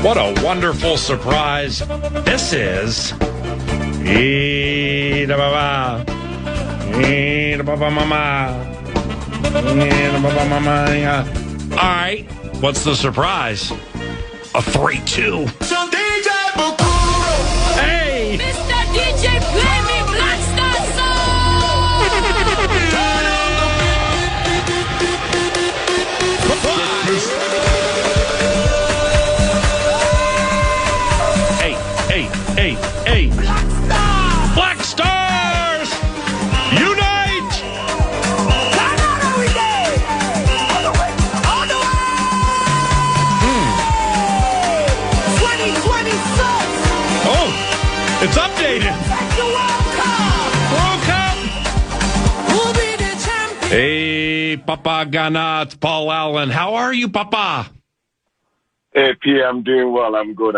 What a wonderful surprise. This is all right, what's the surprise? A 3-2. Hey! Mr. DJ, play me Black Star song! Hey! Black Stars! Unite! Turn on every day! All the way! 2026! Oh, it's updated. The World Cup! World Cup! Who'll be the champion? Hey, Papa Ghana, it's Paul Allen. How are you, Papa? Hey, P, I'm doing well. I'm good.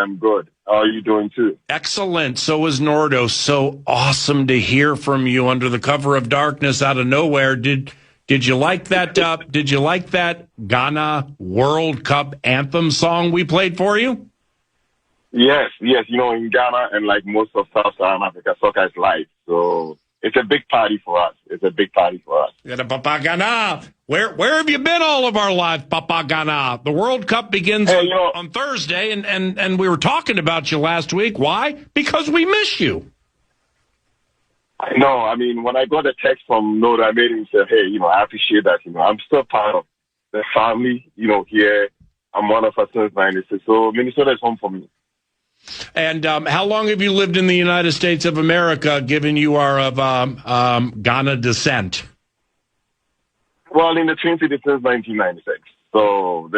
How are you doing, too? Excellent. So is Nordo. So awesome to hear from you under the cover of darkness out of nowhere. Did you like that? Did you like that Ghana World Cup anthem song we played for you? Yes. You know, in Ghana and like most of Sub-Saharan Africa, soccer is live. So it's a big party for us. Yeah, Papa Ghana. Where have you been all of our lives, Papa Ghana? The World Cup begins on Thursday, and we were talking about you last week. Why? Because we miss you. I know. I mean, when I got a text from Noda, I made him say, hey, I appreciate that. I'm still part of the family, here. I'm one of us since 96. So Minnesota is home for me. And how long have you lived in the United States of America, given you are of Ghana descent? Well, in the Twin Cities since 1996. So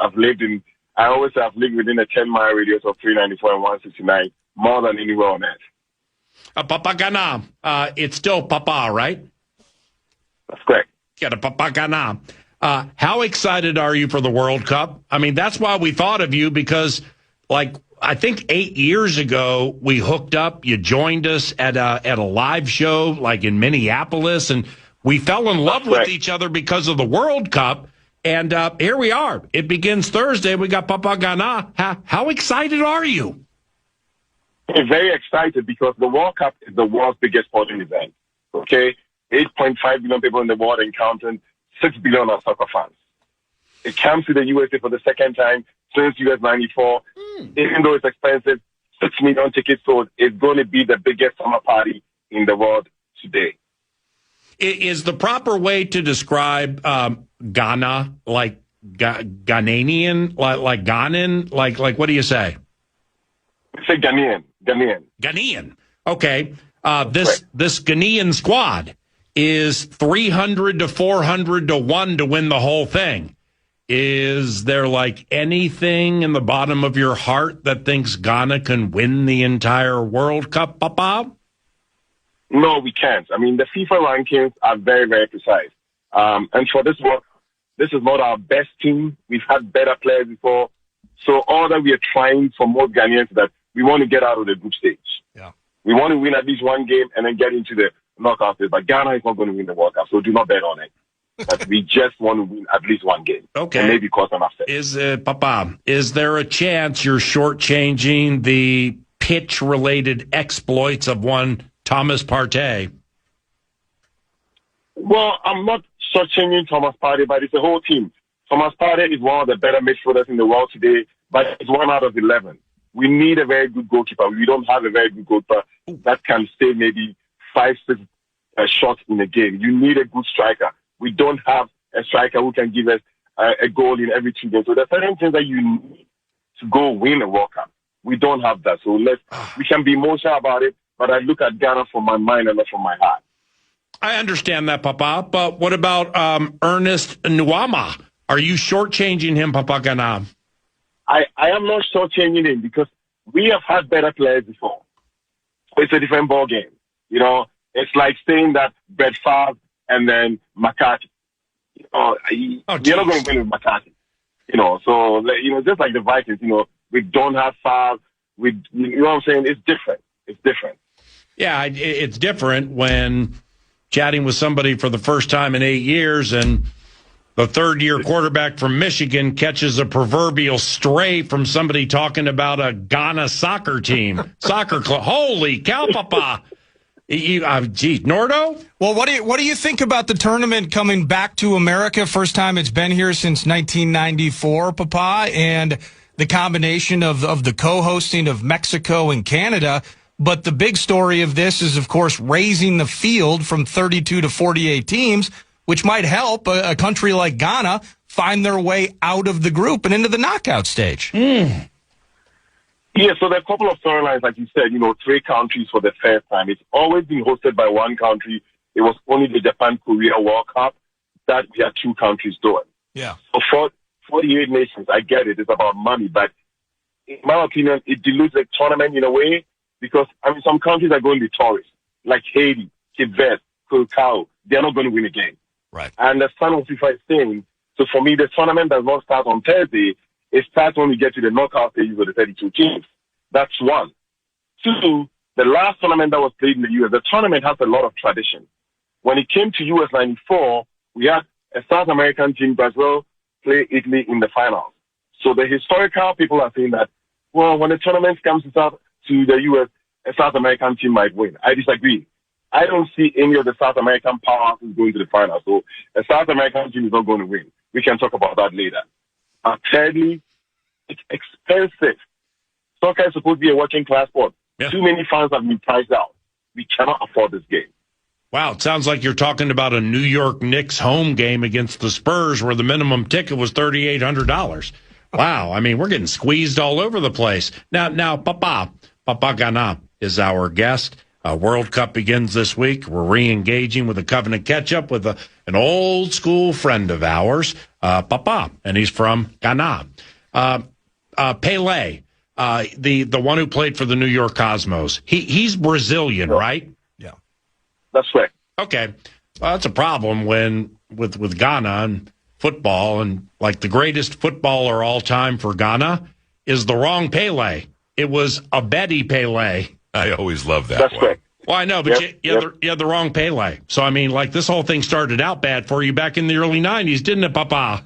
I've lived within a 10-mile radius of 394 and 169, more than anywhere on earth. Papa Ghana, it's still Papa, right? That's correct. Yeah, Papa Ghana. How excited are you for the World Cup? I mean, that's why we thought of you, because, I think 8 years ago we hooked up. You joined us at a live show, in Minneapolis, and we fell in love with each other because of the World Cup. And here we are. It begins Thursday. We got Papa Ghana. How excited are you? I'm very excited because the World Cup is the world's biggest sporting event. Okay, 8.5 billion people in the world and counting. 6 billion are soccer fans. It comes to the USA for the second time since US 94. Even though it's expensive, 6 million tickets sold. It's going to be the biggest summer party in the world today. Is the proper way to describe Ghana Ghanaian, like Ghanan? Like what do you say? Say Ghanaian. Ghanaian. Okay. This Ghanaian squad is 300 to 400 to 1 to win the whole thing. Is there anything in the bottom of your heart that thinks Ghana can win the entire World Cup, Papa? No, we can't. I mean, the FIFA rankings are very, very precise. And for this one, this is not our best team. We've had better players before. So all that we are trying for most Ghanaians is that we want to get out of the group stage. Yeah. We want to win at least one game and then get into the knockout stage. But Ghana is not going to win the World Cup, so do not bet on it. But we just want to win at least one game. Okay. And maybe cause an upset. Papa, is there a chance you're shortchanging the pitch-related exploits of one Thomas Partey? Well, I'm not shortchanging Thomas Partey, but it's the whole team. Thomas Partey is one of the better midfielders in the world today, but it's 1 out of 11. We need a very good goalkeeper. We don't have a very good goalkeeper that can save maybe 5-6 shots in a game. You need a good striker. We don't have a striker who can give us a goal in every 2 games. So there are certain things that you need to go win a World Cup. We don't have that. So we can be emotional about it, but I look at Ghana from my mind and not from my heart. I understand that, Papa. But what about Ernest Nwama? Are you shortchanging him, Papa Ghana? I am not shortchanging him because we have had better players before. It's a different ball game. It's like saying that Brett Favre and then McCarthy. You're not going to win with McCarthy. So just like the Vikings, we don't have Favre. You know what I'm saying? It's different. Yeah, it's different when chatting with somebody for the first time in 8 years and the third-year quarterback from Michigan catches a proverbial stray from somebody talking about a Ghana soccer team, soccer club. Holy cow, Papa! Geez, Nordo? Well, what do you think about the tournament coming back to America? First time it's been here since 1994, Papa, and the combination of the co-hosting of Mexico and Canada. But the big story of this is, of course, raising the field from 32 to 48 teams, which might help a country like Ghana find their way out of the group and into the knockout stage. Yeah, so there are a couple of storylines, like you said, 3 countries for the first time. It's always been hosted by one country. It was only the Japan-Korea World Cup that we had 2 countries doing. Yeah. So for 48 nations, I get it. It's about money. But in my opinion, it dilutes the tournament in a way because, some countries are going to be tourists, like Haiti, Cape Verde, Curacao. They're not going to win a game. Right. I understand what FIFA is saying. So for me, the tournament does not start on Thursday. It starts when we get to the knockout stages of the 32 teams. That's one. 2, the last tournament that was played in the U.S., the tournament has a lot of tradition. When it came to U.S. 94, we had a South American team, Brazil, play Italy in the finals. So the historical people are saying that, well, when the tournament comes to the U.S., a South American team might win. I disagree. I don't see any of the South American powerhouses going to the finals. So a South American team is not going to win. We can talk about that later. Thirdly, it's expensive. Soccer is supposed to be a working class sport. Yeah. Too many fans have been priced out. We cannot afford this game. Wow, it sounds like you're talking about a New York Knicks home game against the Spurs where the minimum ticket was $3,800. Wow, we're getting squeezed all over the place. Now, Papa Ghana is our guest. World Cup begins this week. We're re-engaging with a Covenant catch-up with an old-school friend of ours, Papa, and he's from Ghana. Pele, the one who played for the New York Cosmos, he's Brazilian, right? Yeah. That's right. Okay. Well, that's a problem with Ghana and football, and like the greatest footballer all time for Ghana is the wrong Pele. It was Abedi Pele. I always love that. That's right. Well, I know, but you had the wrong Pele. So, this whole thing started out bad for you back in the early 90s, didn't it, Papa?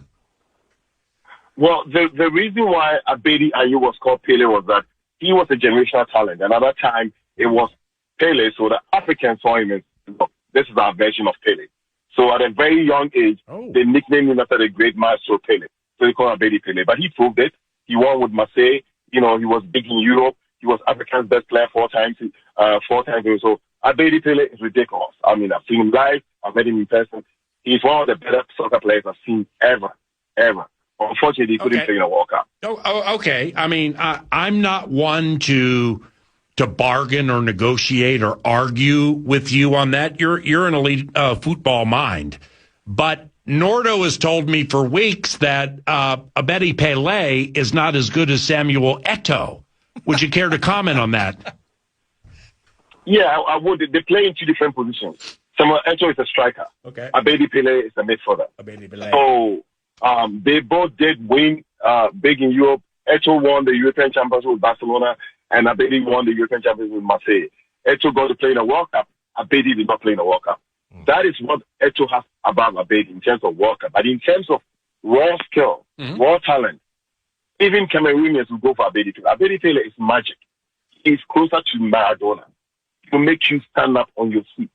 Well, the reason why Abedi Ayew was called Pele was that he was a generational talent. And at that time, it was Pele. So the Africans saw him as, this is our version of Pele. So at a very young age, they nicknamed him after the great maestro Pele. So they call him Abedi Pele. But he proved it. He won with Marseille. He was big in Europe. He was Africa's best player 4 times. So Abedi Pele is ridiculous. I've seen him live. I've met him in person. He's one of the better soccer players I've seen ever. Unfortunately, he couldn't play in a World Cup. Okay. I'm not one to bargain or negotiate or argue with you on that. You're an elite football mind. But Nordo has told me for weeks that Abedi Pele is not as good as Samuel Eto'o. Would you care to comment on that? Yeah, I would. They play in 2 different positions. Samuel Eto'o is a striker. Okay. Abedi Pele is a midfielder. So they both did win big in Europe. Eto'o won the European Championship with Barcelona, and Abedi won the European Championship with Marseille. Eto'o got to play in a World Cup. Abedi did not play in a World Cup. That is what Eto'o has above Abedi in terms of World Cup. But in terms of raw skill, raw talent, even Cameroonians will go for Abedi Pele. Abedi Pele is magic. He's closer to Maradona. He will make you stand up on your feet.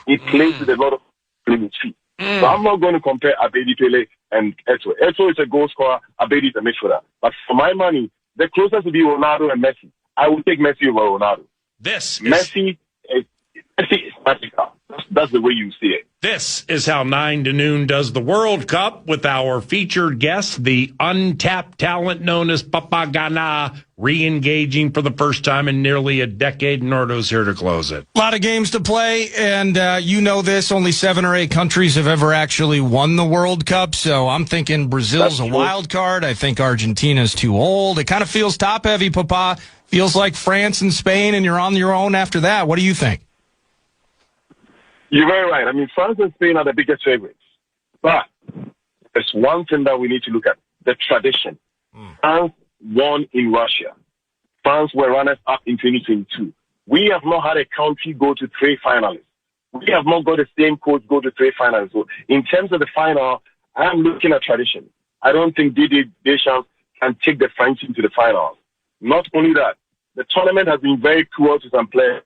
He plays with a lot of playing his feet. So I'm not going to compare Abedi Pele and Eto'o. Eto'o is a goal scorer. Abedi is a midfielder. But for my money, the closest to be Ronaldo and Messi. I would take Messi over Ronaldo. Messi is magical. That's the way you see it. This is how 9 to noon does the World Cup with our featured guest, the untapped talent known as Papa Ghana, re-engaging for the first time in nearly a decade. Nordo's here to close it. A lot of games to play, and you know this, only 7 or 8 countries have ever actually won the World Cup, so I'm thinking Brazil's a wild card. I think Argentina's too old. It kind of feels top-heavy, Papa. Feels like France and Spain, and you're on your own after that. What do you think? You're very right. France and Spain are the biggest favorites. But there's one thing that we need to look at, the tradition. France won in Russia. France were runners-up in 2022. We have not had a country go to 3 finalists. We have not got the same coach go to 3 finalists. So in terms of the final, I'm looking at tradition. I don't think Didier Deschamps can take the French into the finals. Not only that, the tournament has been very cruel to some players.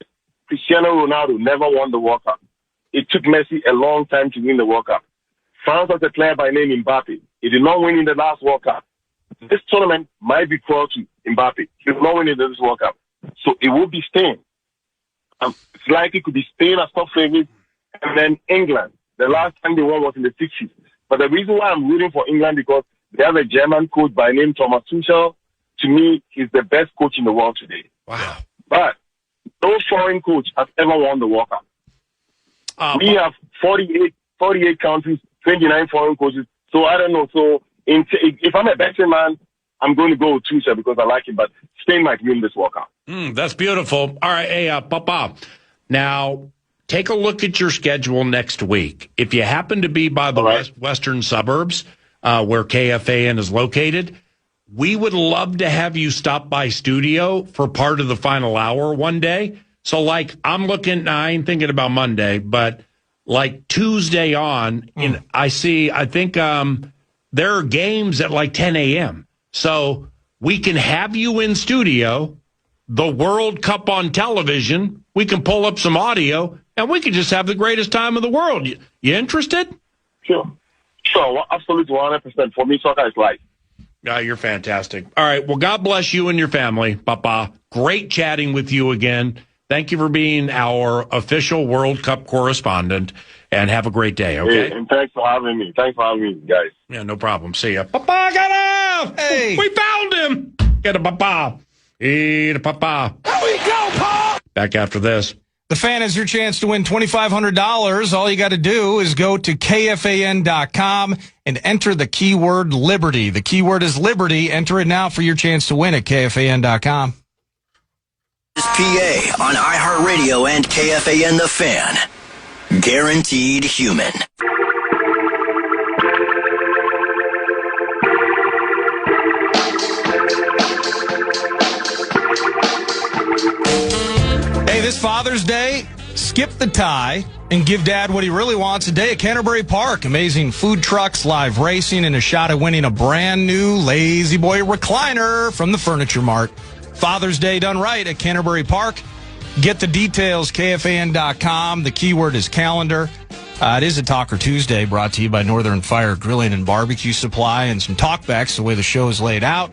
Cristiano Ronaldo never won the World Cup. It took Messi a long time to win the World Cup. France has a player by name Mbappe. He did not win in the last World Cup. This tournament might be cruel to Mbappe. He did not win in this World Cup. So it will be Spain. It's likely to be Spain as top favorites, and then England. The last time they won was in the 60s. But the reason why I'm rooting for England because they have a German coach by name Thomas Tuchel. To me, he's the best coach in the world today. Wow. But no foreign coach has ever won the World Cup. We have 48 countries, 29 foreign coaches. So I don't know. So if I'm a betting man, I'm going to go with Tuchel because I like him. But Spain might win this World Cup. That's beautiful. All right, hey, Papa. Now, take a look at your schedule next week. If you happen to be by the western suburbs where KFAN is located, we would love to have you stop by studio for part of the final hour one day. So, like, I'm looking, I ain't thinking about Monday, but like Tuesday on, I think there are games at like 10 a.m. So we can have you in studio, the World Cup on television, we can pull up some audio, and we can just have the greatest time of the world. You interested? Sure, absolutely, 100%. For me, soccer is life. You're fantastic. All right. Well, God bless you and your family, Papa. Great chatting with you again. Thank you for being our official World Cup correspondent, and have a great day, okay? Hey, and thanks for having me. Thanks for having me, guys. Yeah, no problem. See ya. Papa got out! Hey! We found him! Get a Papa. Eat a Papa. There we go, Pa! Back after this. The Fan is your chance to win $2,500. All you got to do is go to KFAN.com and enter the keyword Liberty. The keyword is Liberty. Enter it now for your chance to win at KFAN.com. PA on iHeartRadio and KFAN The Fan. Guaranteed human. Hey, this Father's Day, skip the tie and give Dad what he really wants. A day at Canterbury Park. Amazing food trucks, live racing, and a shot at winning a brand new Lazy Boy recliner from the Furniture Mart. Father's Day done right at Canterbury Park. Get the details, KFAN.com. The keyword is calendar. It is a Talker Tuesday brought to you by Northern Fire Grilling and Barbecue Supply and some talkbacks the way the show is laid out.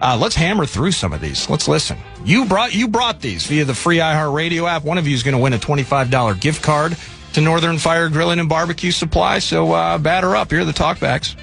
Let's hammer through some of these. Let's listen. You brought these via the free iHeartRadio app. One of you is going to win a $25 gift card to Northern Fire Grilling and Barbecue Supply. So batter up. Here are the talkbacks.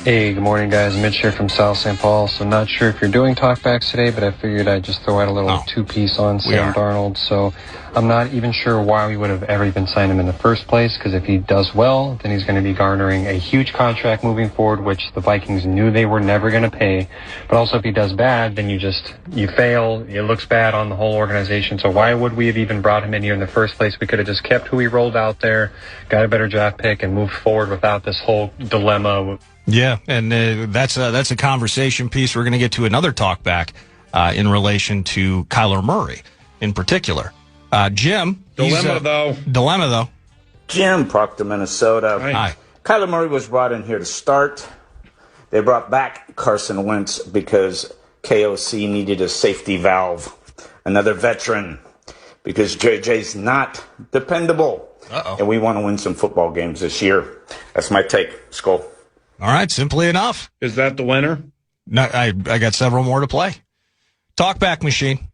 Hey, good morning, guys. Mitch here from South St. Paul. So not sure if you're doing talkbacks today, but I figured I'd just throw out a little two-piece on Sam Darnold. So I'm not even sure why we would have ever even signed him in the first place, because if he does well, then he's going to be garnering a huge contract moving forward, which the Vikings knew they were never going to pay. But also if he does bad, then you fail. It looks bad on the whole organization. So why would we have even brought him in here in the first place? We could have just kept who he rolled out there, got a better draft pick, and moved forward without this whole dilemma. Yeah, and that's a conversation piece. We're going to get to another talkback in relation to Kyler Murray in particular. Jim. Dilemma, though. Jim Proctor, Minnesota. Hi. Kyler Murray was brought in here to start. They brought back Carson Wentz because KOC needed a safety valve. Another veteran because JJ's not dependable. And we want to win some football games this year. That's my take. Skull. All right, simply enough. Is that the winner? No, I got several more to play. Talkback machine.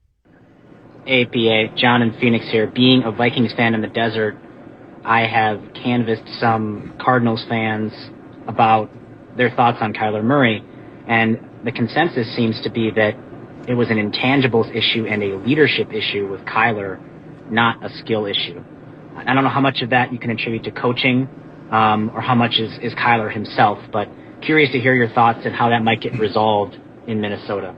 APA, John in Phoenix here. Being a Vikings fan in the desert, I have canvassed some Cardinals fans about their thoughts on Kyler Murray, and the consensus seems to be that it was an intangibles issue and a leadership issue with Kyler, not a skill issue. I don't know how much of that you can attribute to coaching, or how much is Kyler himself, but curious to hear your thoughts and how that might get resolved in Minnesota.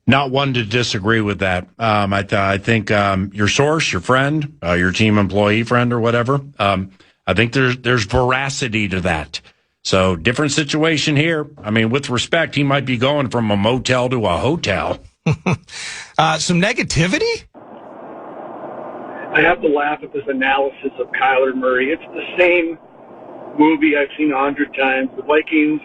Not one to disagree with that. I think your source, your friend, your team employee friend or whatever, I think there's veracity to that. So different situation here. I mean, with respect, he might be going from a motel to a hotel. Some negativity? I have to laugh at this analysis of Kyler Murray. It's the same movie I've seen 100 times. The Vikings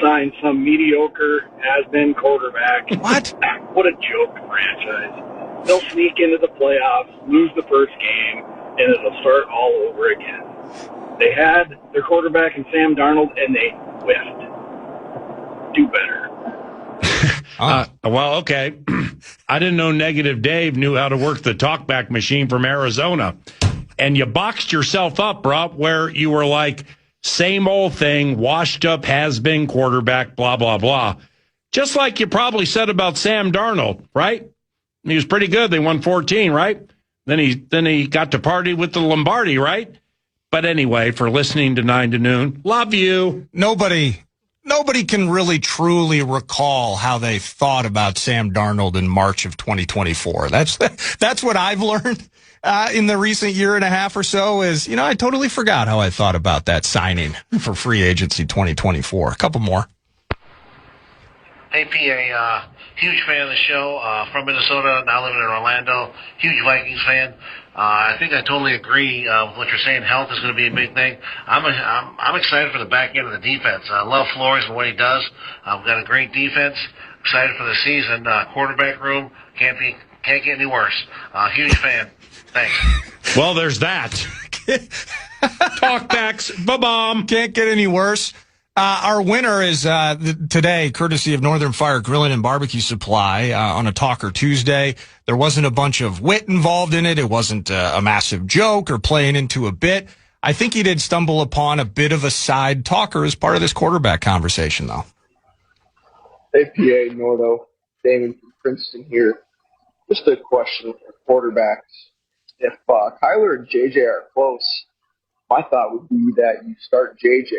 signed some mediocre has-been quarterback. What? What a joke franchise. They'll sneak into the playoffs, lose the first game, and it'll start all over again. They had their quarterback in Sam Darnold, and they whiffed. Do better. Well, okay. I didn't know Negative Dave knew how to work the talkback machine from Arizona. And you boxed yourself up, Rob, where you were like, same old thing, washed up has-been quarterback, blah, blah, blah. Just like you probably said about Sam Darnold, right? He was pretty good. They won 14, right? Then he got to party with the Lombardi, right? But anyway, for listening to 9 to Noon, love you. Nobody can really truly recall how they thought about Sam Darnold in March of 2024. That's what I've learned in the recent year and a half or so is, I totally forgot how I thought about that signing for free agency 2024. A couple more. Hey, PA, huge fan of the show, from Minnesota, now living in Orlando, huge Vikings fan. I think I totally agree with what you're saying. Health is going to be a big thing. I'm excited for the back end of the defense. I love Flores and what he does. We've got a great defense. Excited for the season. Quarterback room can't get any worse. Huge fan. Thanks. Well, there's that. Talkbacks. Ba-bomb. Can't get any worse. Our winner is today, courtesy of Northern Fire Grilling and Barbecue Supply on a Talker Tuesday. There wasn't a bunch of wit involved in it. It wasn't a massive joke or playing into a bit. I think he did stumble upon a bit of a side talker as part of this quarterback conversation, though. Hey, PA, Nordo, Damon from Princeton here. Just a question for quarterbacks. If Kyler and JJ are close, my thought would be that you start JJ,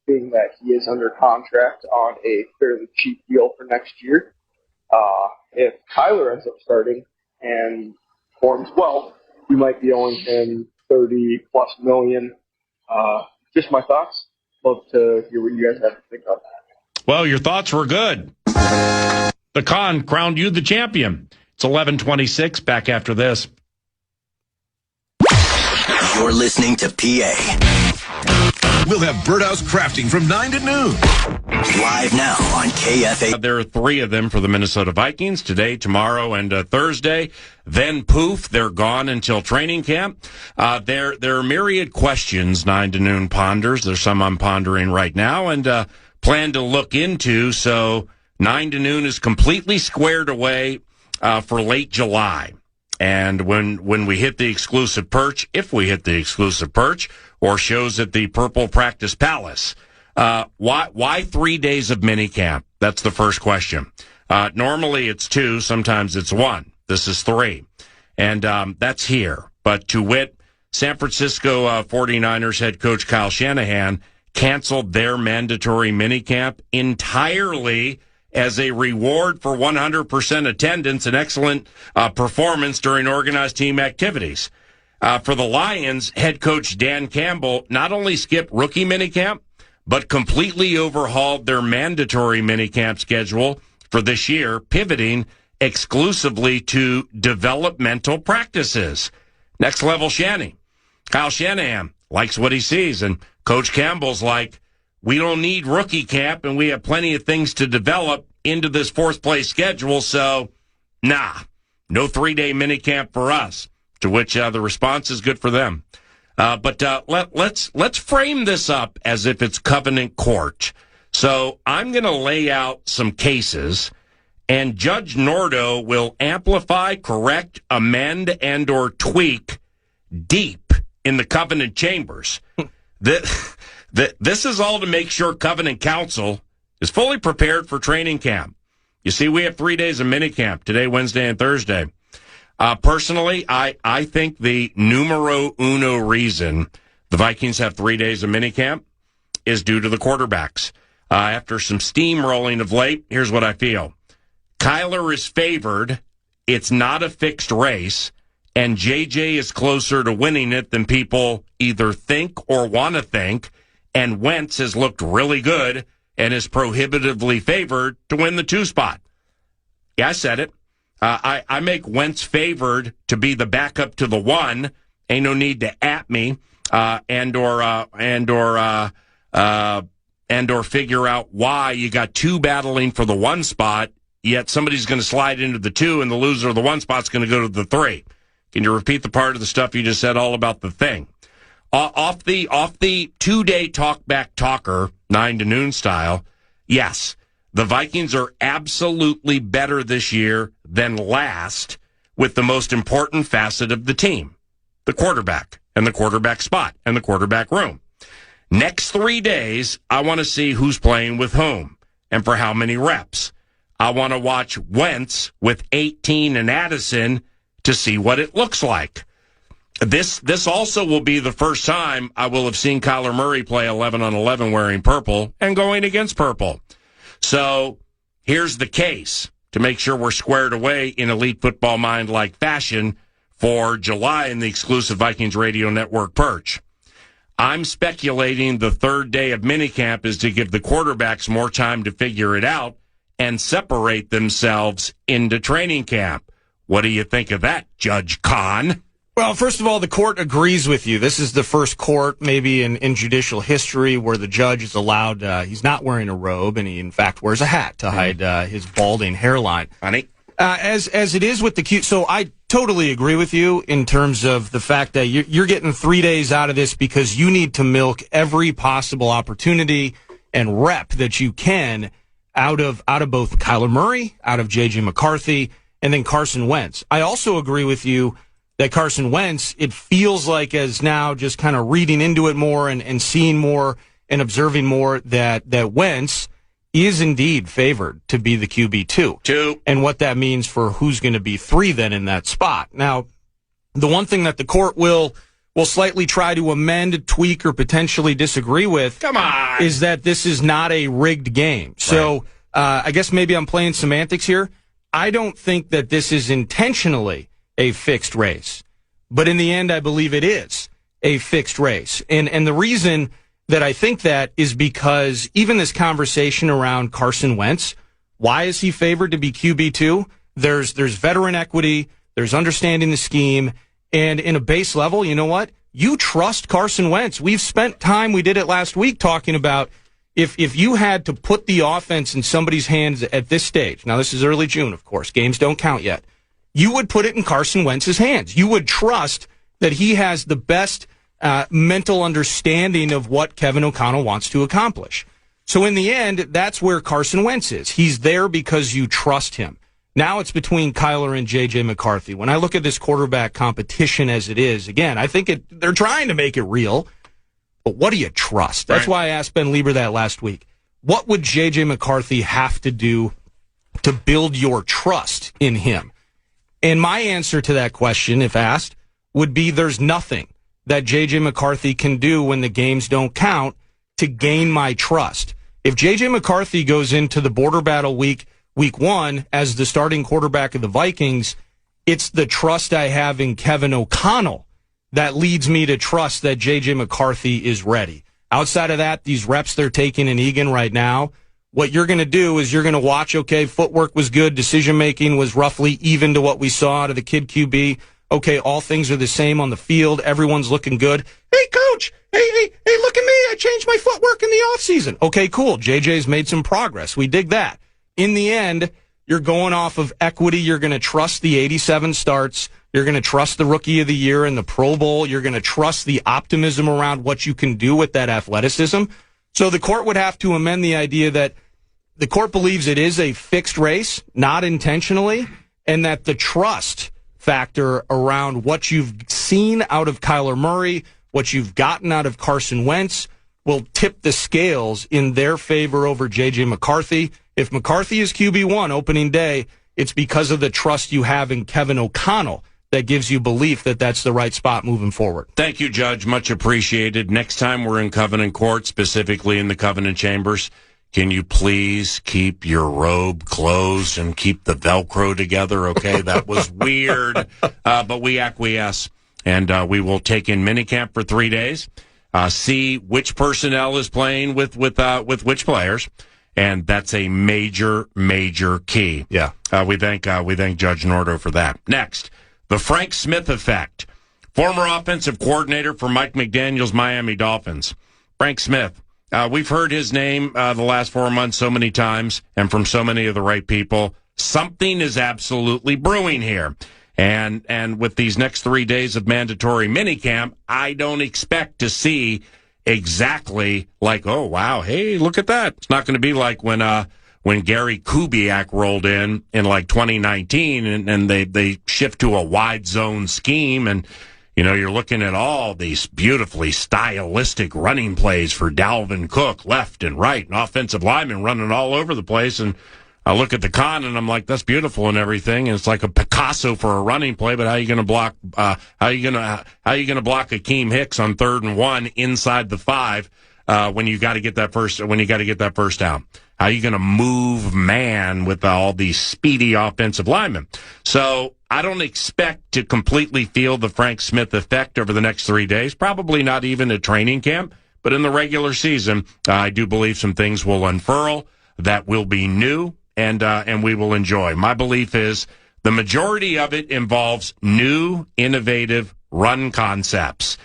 being that he is under contract on a fairly cheap deal for next year. If Kyler ends up starting and performs well, you might be owing him $30+ million. Just my thoughts. Love to hear what you guys have to think of. Well, your thoughts were good. The Con crowned you the champion. It's 11:26. Back after this. You're listening to PA. We'll have Birdhouse Crafting from 9 to noon. Live now on KFAN. There are 3 of them for the Minnesota Vikings, today, tomorrow, and Thursday. Then, poof, they're gone until training camp. There are myriad questions 9 to noon ponders. There's some I'm pondering right now and plan to look into. So 9 to noon is completely squared away for late July. And when we hit the exclusive perch, if we hit the exclusive perch, or shows at the Purple Practice Palace, why 3 days of minicamp? That's the first question. Normally it's 2, sometimes it's 1. This is 3. And that's here. But to wit, San Francisco 49ers head coach Kyle Shanahan canceled their mandatory minicamp entirely as a reward for 100% attendance and excellent performance during organized team activities. For the Lions, head coach Dan Campbell not only skipped rookie minicamp, but completely overhauled their mandatory minicamp schedule for this year, pivoting exclusively to developmental practices. Next level Shanny. Kyle Shanahan likes what he sees, and Coach Campbell's like, we don't need rookie camp, and we have plenty of things to develop into this fourth place schedule, so no 3-day minicamp for us. To which the response is good for them. But let's frame this up as if it's covenant court. So I'm going to lay out some cases, and Judge Nordo will amplify, correct, amend, and or tweak deep in the covenant chambers. This is all to make sure covenant counsel is fully prepared for training camp. You see, we have 3 days of minicamp, today, Wednesday, and Thursday. Personally, I think the numero uno reason the Vikings have 3 days of minicamp is due to the quarterbacks. After some steamrolling of late, here's what I feel. Kyler is favored. It's not a fixed race. And JJ is closer to winning it than people either think or want to think. And Wentz has looked really good and is prohibitively favored to win the 2 spot. Yeah, I said it. I make Wentz favored to be the backup to the 1. Ain't no need to at me. and or figure out why you got two battling for the one spot, yet somebody's going to slide into the two, and the loser of the one spot's going to go to the three. Can you repeat the part of the stuff you just said all about the thing? Off the 2-day talkback talker, 9 to noon style, yes, the Vikings are absolutely better this year than last with the most important facet of the team, the quarterback and the quarterback spot and the quarterback room. Next 3 days, I want to see who's playing with whom and for how many reps. I want to watch Wentz with 18 and Addison to see what it looks like. This also will be the first time I will have seen Kyler Murray play 11 on 11 wearing purple and going against purple. So here's the case to make sure we're squared away in Elite Football Mind-like fashion for July in the exclusive Vikings Radio Network perch. I'm speculating the third day of minicamp is to give the quarterbacks more time to figure it out and separate themselves into training camp. What do you think of that, Judge Kahn? Well, first of all, the court agrees with you. This is the first court, maybe in judicial history, where the judge is allowed, he's not wearing a robe, and he, in fact, wears a hat to hide his balding hairline. Honey? As it is with the Q. So I totally agree with you in terms of the fact that you're getting 3 days out of this because you need to milk every possible opportunity and rep that you can out of both Kyler Murray, out of J.J. McCarthy, and then Carson Wentz. I also agree with you that Carson Wentz, it feels like as now just kind of reading into it more and seeing more and observing more that Wentz is indeed favored to be the QB2. And what that means for who's going to be 3 then in that spot. Now, the one thing that the court will slightly try to amend, tweak, or potentially disagree with is that this is not a rigged game. So I guess maybe I'm playing semantics here. I don't think that this is intentionally a fixed race. But in the end, I believe it is a fixed race. And the reason that I think that is because even this conversation around Carson Wentz, why is he favored to be QB2? There's veteran equity, there's understanding the scheme, and in a base level, you know what? You trust Carson Wentz. We've spent time, we did it last week, talking about if you had to put the offense in somebody's hands at this stage, now this is early June, of course, games don't count yet, you would put it in Carson Wentz's hands. You would trust that he has the best mental understanding of what Kevin O'Connell wants to accomplish. So in the end, that's where Carson Wentz is. He's there because you trust him. Now it's between Kyler and J.J. McCarthy. When I look at this quarterback competition as it is, again, I think they're trying to make it real, but what do you trust? That's why I asked Ben Lieber that last week. What would J.J. McCarthy have to do to build your trust in him? And my answer to that question, if asked, would be there's nothing that J.J. McCarthy can do when the games don't count to gain my trust. If J.J. McCarthy goes into the border battle week 1 as the starting quarterback of the Vikings, it's the trust I have in Kevin O'Connell that leads me to trust that J.J. McCarthy is ready. Outside of that, these reps they're taking in Egan right now, what you're going to do is you're going to watch, okay, footwork was good, decision-making was roughly even to what we saw out of the kid QB. Okay, all things are the same on the field. Everyone's looking good. Hey, coach, hey, look at me. I changed my footwork in the offseason. Okay, cool. JJ's made some progress. We dig that. In the end, you're going off of equity. You're going to trust the 87 starts. You're going to trust the Rookie of the Year and the Pro Bowl. You're going to trust the optimism around what you can do with that athleticism. So the court would have to amend the idea that the court believes it is a fixed race, not intentionally, and that the trust factor around what you've seen out of Kyler Murray, what you've gotten out of Carson Wentz, will tip the scales in their favor over J.J. McCarthy. If McCarthy is QB1 opening day, it's because of the trust you have in Kevin O'Connell that gives you belief that that's the right spot moving forward. Thank you, Judge. Much appreciated. Next time we're in Covenant Court, specifically in the Covenant Chambers, can you please keep your robe closed and keep the Velcro together? Okay, that was weird, but we acquiesce, and we will take in minicamp for 3 days, see which personnel is playing with which players, and that's a major key. Yeah, we thank Judge Nordo for that. Next, the Frank Smith effect. Former offensive coordinator for Mike McDaniel's Miami Dolphins, Frank Smith. We've heard his name the last 4 months so many times and from so many of the right people. Something is absolutely brewing here. And with these next 3 days of mandatory minicamp, I don't expect to see exactly like, oh, wow, hey, look at that. It's not going to be like when Gary Kubiak rolled in like 2019 and they shift to a wide zone scheme and, you know, you're looking at all these beautifully stylistic running plays for Dalvin Cook, left and right, and offensive linemen running all over the place. And I look at the con and I'm like, that's beautiful and everything. And it's like a Picasso for a running play, but how are you going to block? How are you going to block Akeem Hicks on 3rd and 1 inside the 5 when you got to get that first down? How are you going to move man with all these speedy offensive linemen? So I don't expect to completely feel the Frank Smith effect over the next 3 days, probably not even at training camp, but in the regular season, I do believe some things will unfurl that will be new and we will enjoy. My belief is the majority of it involves new, innovative run concepts.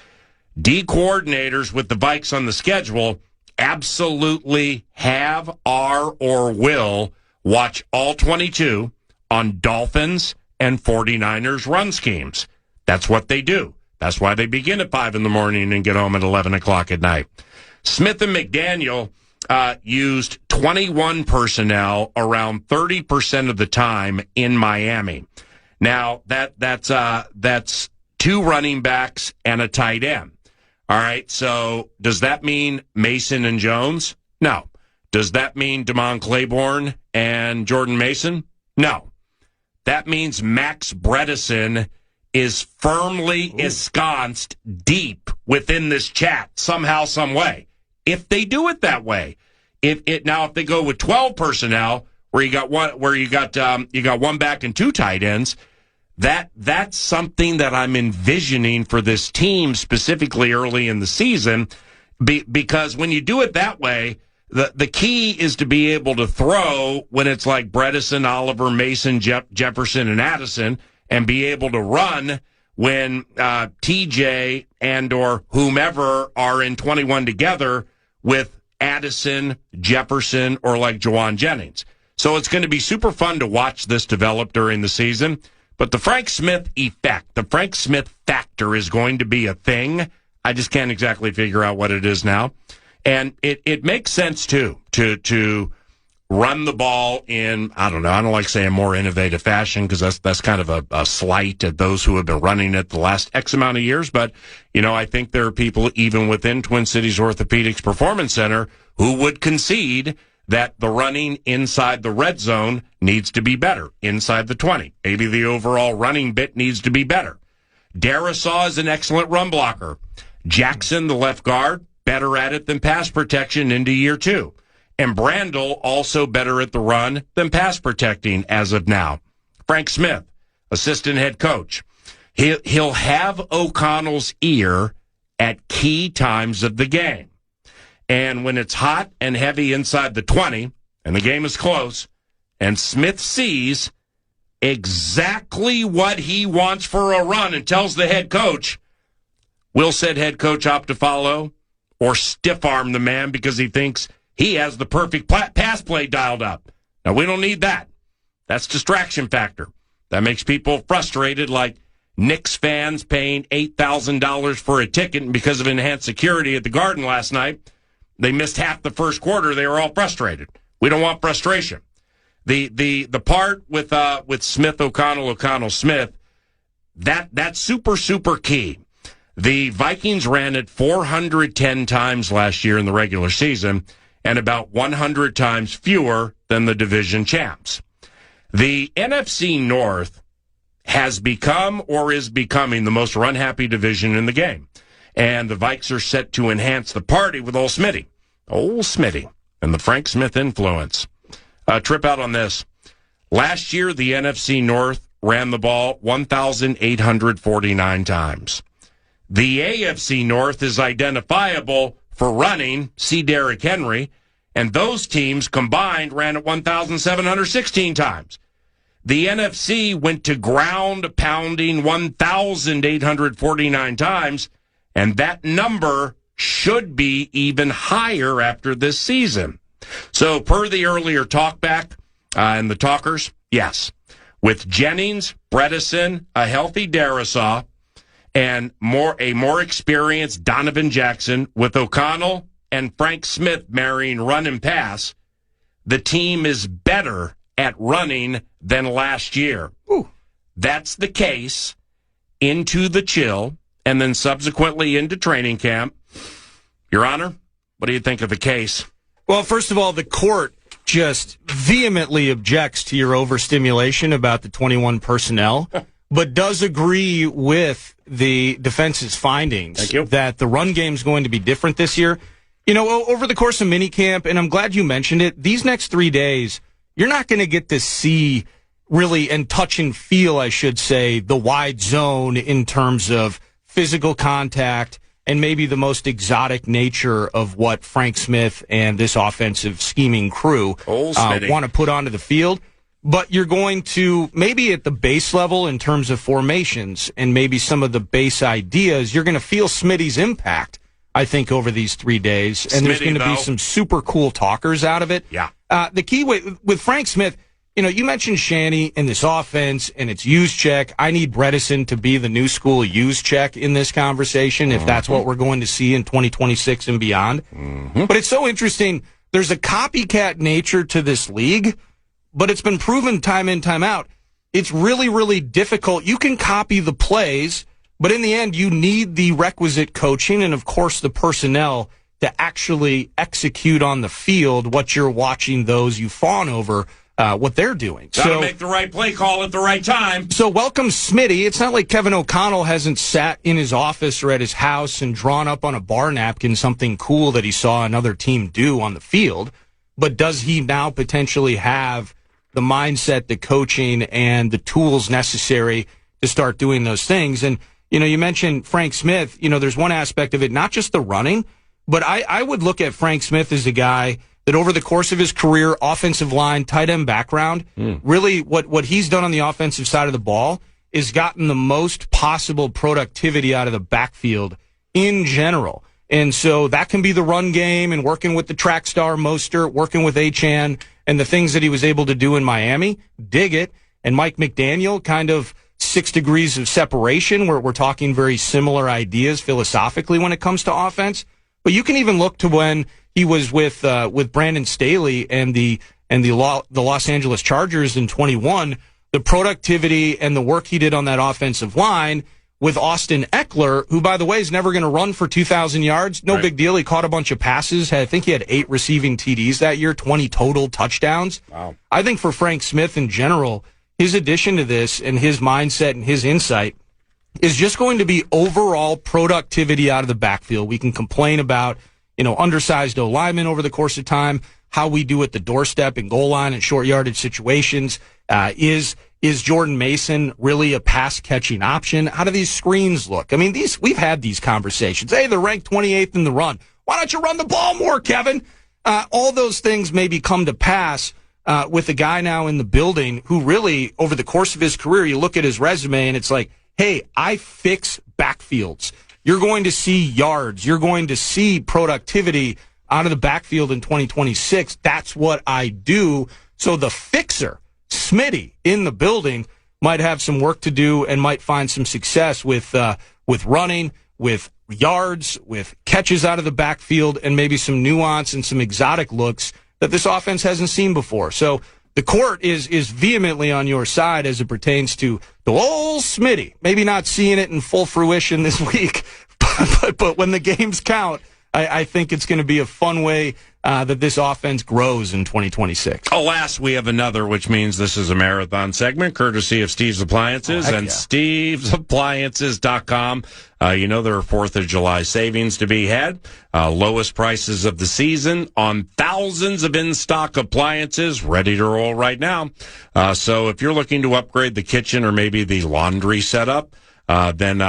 D coordinators with the Vikes on the schedule absolutely have, are, or will watch all 22 on Dolphins and 49ers run schemes. That's what they do. That's why they begin at 5 in the morning and get home at 11 o'clock at night. Smith and McDaniel used 21 personnel around 30% of the time in Miami. Now, that's 2 running backs and a tight end. All right, so does that mean Mason and Jones? No. Does that mean Damon Claiborne and Jordan Mason? No. That means Max Bredesen is firmly ensconced deep within this chat somehow, some way. If they do it that way, if they go with 12 personnel, where you got one back and 2 tight ends, that's something that I'm envisioning for this team specifically early in the season, because when you do it that way, the key is to be able to throw when it's like Bredesen, Oliver, Mason, Jefferson, and Addison, and be able to run when TJ and or whomever are in 21 together with Addison, Jefferson, or like Juwan Jennings. So it's going to be super fun to watch this develop during the season. But the Frank Smith effect, the Frank Smith factor is going to be a thing. I just can't exactly figure out what it is now. And it makes sense, too, to run the ball in, I don't like saying more innovative fashion, because that's kind of a slight at those who have been running it the last X amount of years. But, I think there are people even within Twin Cities Orthopedics Performance Center who would concede that the running inside the red zone needs to be better, inside the 20. Maybe the overall running bit needs to be better. Darisaw is an excellent run blocker. Jackson, the left guard, better at it than pass protection into year 2. And Brandel also better at the run than pass protecting as of now. Frank Smith, assistant head coach. He'll have O'Connell's ear at key times of the game. And when it's hot and heavy inside the 20, and the game is close, and Smith sees exactly what he wants for a run and tells the head coach, will said head coach opt to follow or stiff-arm the man because he thinks he has the perfect pass play dialed up? Now, we don't need that. That's distraction factor. That makes people frustrated, like Knicks fans paying $8,000 for a ticket, and because of enhanced security at the Garden last night, they missed half the first quarter. They were all frustrated. We don't want frustration. The part with Smith, O'Connell, Smith, that's super key. The Vikings ran it 410 times last year in the regular season, and about 100 times fewer than the division champs. The NFC North has become or is becoming the most run-happy division in the game. And the Vikes are set to enhance the party with old Smitty, and the Frank Smith influence. Trip out on this. Last year, the NFC North ran the ball 1,849 times. The AFC North is identifiable for running, see Derrick Henry, and those teams combined ran it 1,716 times. The NFC went to ground pounding 1,849 times, and that number should be even higher after this season. So per the earlier talkback and the talkers, yes, with Jennings, Bredesen, a healthy Darisaw, and a more experienced Donovan Jackson, with O'Connell and Frank Smith marrying run and pass, the team is better at running than last year. Ooh. That's the case into the chill and then subsequently into training camp. Your Honor, what do you think of the case? Well, first of all, the court just vehemently objects to your overstimulation about the 21 personnel, but does agree with the defense's findings that the run game is going to be different this year. You know, over the course of minicamp, and I'm glad you mentioned it, these next 3 days, you're not going to get to see really and touch and feel, I should say, the wide zone in terms of physical contact and maybe the most exotic nature of what Frank Smith and this offensive scheming crew want to put onto the field. But you're going to, maybe at the base level in terms of formations and maybe some of the base ideas, you're going to feel Smitty's impact, I think, over these 3 days. And there's going to be some super cool talkers out of it. Yeah. The key with Frank Smith, you know, you mentioned Shanny in this offense and it's use check. I need Bredesen to be the new school use check in this conversation if that's what we're going to see in 2026 and beyond. But it's so interesting. There's a copycat nature to this league, but it's been proven time in, time out. It's really, really difficult. You can copy the plays, but in the end, you need the requisite coaching and, of course, the personnel to actually execute on the field what you're watching those you fawn over, what they're doing. Gotta make the right play call at the right time. So welcome Smitty. It's not like Kevin O'Connell hasn't sat in his office or at his house and drawn up on a bar napkin something cool that he saw another team do on the field. But does he now potentially have the mindset, the coaching, and the tools necessary to start doing those things? And, you know, you mentioned Frank Smith. You know, there's one aspect of it, not just the running, but I would look at Frank Smith as a guy that over the course of his career, offensive line, tight end background, really what he's done on the offensive side of the ball is gotten the most possible productivity out of the backfield in general. And so that can be the run game and working with the track star Mostert, working with Achane, and the things that he was able to do in Miami. Dig it. And Mike McDaniel, kind of 6 degrees of separation, where we're talking very similar ideas philosophically when it comes to offense. But you can even look to when he was with Brandon Staley and the Los Angeles Chargers in 21, the productivity and the work he did on that offensive line with Austin Eckler, who, by the way, is never going to run for 2,000 yards. No big deal. He caught a bunch of passes. I think he had 8 receiving TDs that year, 20 total touchdowns. Wow. I think for Frank Smith in general, his addition to this and his mindset and his insight is just going to be overall productivity out of the backfield. We can complain about, you know, undersized O-linemen over the course of time, how we do at the doorstep and goal line and short yardage situations. Is Jordan Mason really a pass catching option? How do these screens look? I mean, we've had these conversations. Hey, they're ranked 28th in the run. Why don't you run the ball more, Kevin? All those things maybe come to pass with a guy now in the building who really, over the course of his career, you look at his resume and it's like, hey, I fix backfields. You're going to see yards. You're going to see productivity out of the backfield in 2026. That's what I do. So the fixer, Smitty, in the building might have some work to do and might find some success with running, with yards, with catches out of the backfield, and maybe some nuance and some exotic looks that this offense hasn't seen before. So the court is vehemently on your side as it pertains to the old Smitty. Maybe not seeing it in full fruition this week, but when the games count, I think it's going to be a fun way that this offense grows in 2026. Alas, we have another, which means this is a marathon segment, courtesy of Steve's Appliances and stevesappliances.com. You know there are 4th of July savings to be had. Lowest prices of the season on thousands of in-stock appliances ready to roll right now. So if you're looking to upgrade the kitchen or maybe the laundry setup, then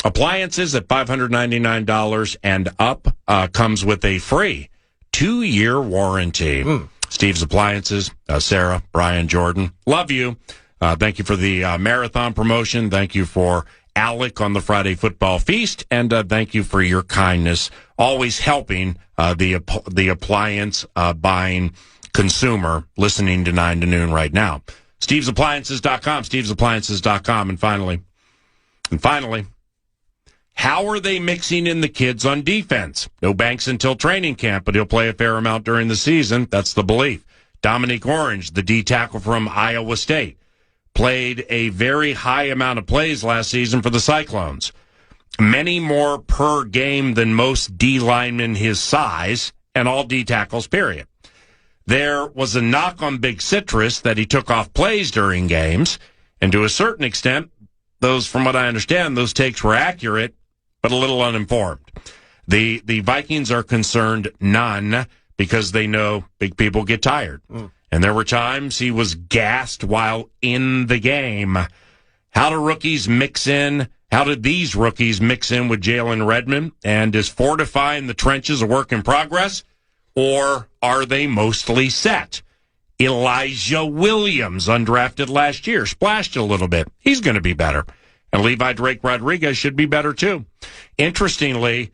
appliances at $599 and up comes with a free 2-year warranty. Steve's Appliances, Sarah, Brian, Jordan, love you. Thank you for the marathon promotion. Thank you for Alec on the Friday Football Feast, and thank you for your kindness, always helping the appliance buying consumer listening to 9 to noon right now. StevesAppliances.com, StevesAppliances.com, and finally, how are they mixing in the kids on defense? No Banks until training camp, but he'll play a fair amount during the season. That's the belief. Dominique Orange, the D tackle from Iowa State, played a very high amount of plays last season for the Cyclones. Many more per game than most D linemen his size, and all D tackles, period. There was a knock on Big Citrus that he took off plays during games, and to a certain extent, from what I understand, those takes were accurate, but a little uninformed. The Vikings are concerned none because they know big people get tired. And there were times he was gassed while in the game. How do rookies mix in? How did these rookies mix in with Jalen Redmond? And is fortifying the trenches a work in progress? Or are they mostly set? Elijah Williams, undrafted last year, splashed a little bit. He's going to be better. And Levi Drake Rodriguez should be better too. Interestingly,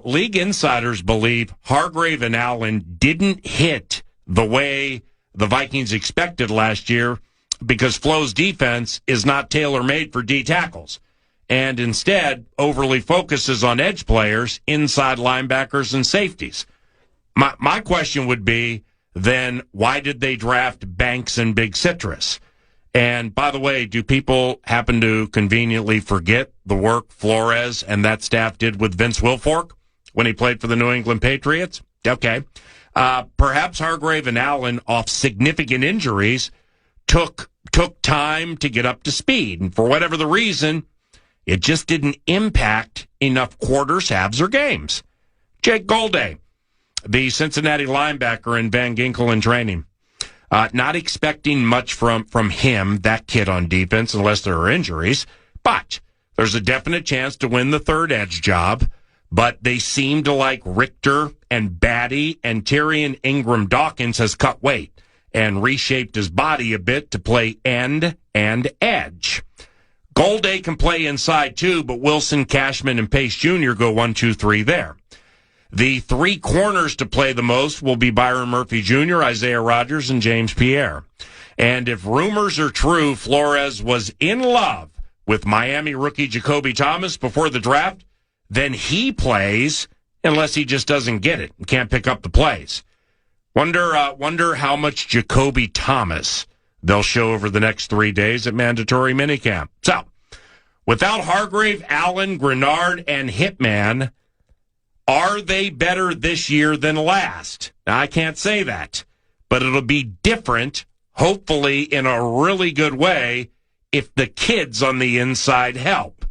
league insiders believe Hargrave and Allen didn't hit the way the Vikings expected last year because Flo's defense is not tailor-made for D tackles and instead overly focuses on edge players, inside linebackers, and safeties. My question would be, then why did they draft Banks and Big Citrus? And by the way, do people happen to conveniently forget the work Flores and that staff did with Vince Wilfork when he played for the New England Patriots? Okay. Perhaps Hargrave and Allen, off significant injuries, took time to get up to speed. And for whatever the reason, it just didn't impact enough quarters, halves, or games. Jake Golday, the Cincinnati linebacker in Van Ginkel in training. Not expecting much from him, that kid on defense, unless there are injuries. But there's a definite chance to win the third edge job. But they seem to like Richter and Batty, and Tyrion Ingram Dawkins has cut weight and reshaped his body a bit to play end and edge. Golday can play inside too, but Wilson, Cashman, and Pace Jr. go 1, 2, 3 there. The three corners to play the most will be Byron Murphy Jr., Isaiah Rodgers, and James Pierre. And if rumors are true, Flores was in love with Miami rookie Jacoby Thomas before the draft, then he plays unless he just doesn't get it and can't pick up the plays. Wonder how much Jacoby Thomas they'll show over the next 3 days at mandatory minicamp. So, without Hargrave, Allen, Grenard, and Hitman, are they better this year than last? Now, I can't say that, but it'll be different, hopefully in a really good way, if the kids on the inside help.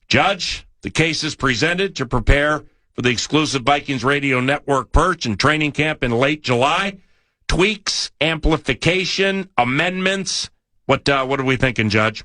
Judge, the case is presented to prepare for the exclusive Vikings Radio Network perch and training camp in late July. Tweaks, amplification, amendments. What are we thinking, Judge?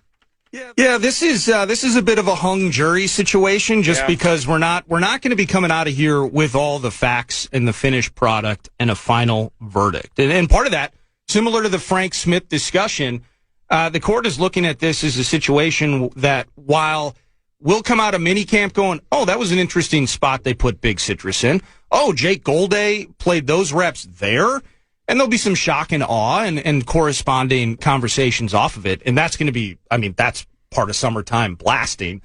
Yeah, this is a bit of a hung jury situation, just because we're not going to be coming out of here with all the facts and the finished product and a final verdict. And part of that, similar to the Frank Smith discussion, the court is looking at this as a situation that while we'll come out of minicamp going, oh, that was an interesting spot they put Big Citrus in. Oh, Jake Golday played those reps there. And there'll be some shock and awe and corresponding conversations off of it. And that's going to be, that's part of summertime blasting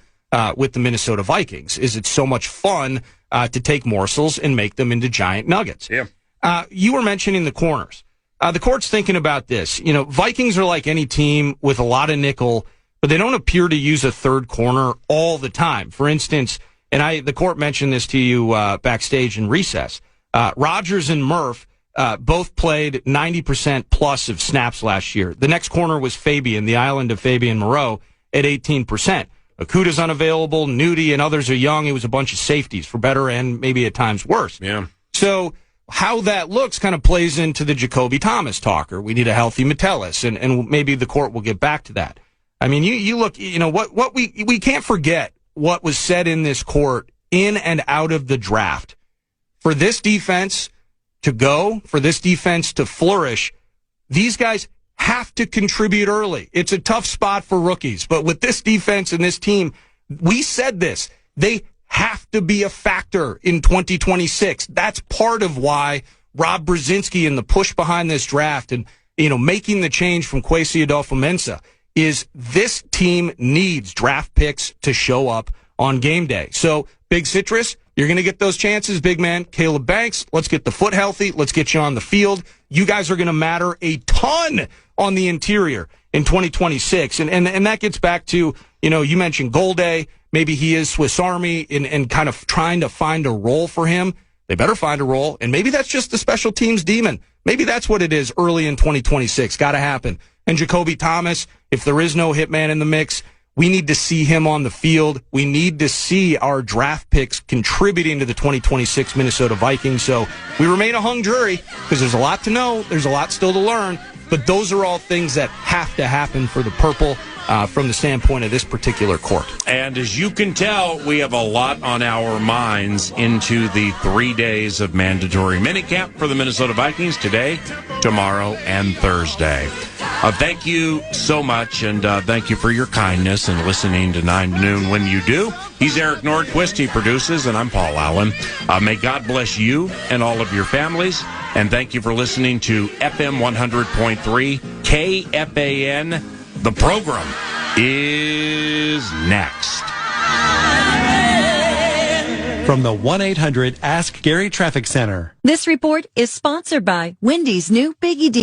with the Minnesota Vikings, is it's so much fun to take morsels and make them into giant nuggets. Yeah. You were mentioning the corners. The court's thinking about this. You know, Vikings are like any team with a lot of nickel, but they don't appear to use a third corner all the time. For instance, and the court mentioned this to you backstage in recess, Rodgers and Murph both played 90% plus of snaps last year. The next corner was Fabian, the island of Fabian Moreau, at 18%. Akuta's unavailable, Nudie and others are young. It was a bunch of safeties, for better and maybe at times worse. Yeah. So how that looks kind of plays into the Jacoby Thomas talker. We need a healthy Metellus, and maybe the court will get back to that. I mean, you look, what we can't forget what was said in this court in and out of the draft. For this defense to go, for this defense to flourish, these guys have to contribute early. It's a tough spot for rookies, but with this defense and this team, we said this, they have to be a factor in 2026. That's part of why Rob Brzezinski and the push behind this draft and, making the change from Kwesi Adolfo-Mensah is this team needs draft picks to show up on game day. So, Big Citrus, you're going to get those chances, big man. Caleb Banks, let's get the foot healthy. Let's get you on the field. You guys are going to matter a ton on the interior in 2026. And that gets back to, you mentioned Golday. Maybe he is Swiss Army and kind of trying to find a role for him. They better find a role. And maybe that's just the special teams demon. Maybe that's what it is early in 2026. Got to happen. And Jacoby Thomas, if there is no hitman in the mix, we need to see him on the field. We need to see our draft picks contributing to the 2026 Minnesota Vikings. So we remain a hung jury because there's a lot to know. There's a lot still to learn. But those are all things that have to happen for the Purple from the standpoint of this particular court. And as you can tell, we have a lot on our minds into the 3 days of mandatory minicamp for the Minnesota Vikings today, tomorrow, and Thursday. Thank you so much, and thank you for your kindness and listening to 9 to Noon when you do. He's Eric Nordquist. He produces, and I'm Paul Allen. May God bless you and all of your families, and thank you for listening to FM 100.3 KFAN. The program is next. From the 1-800-ASK-GARY Traffic Center. This report is sponsored by Wendy's new Biggie Deal.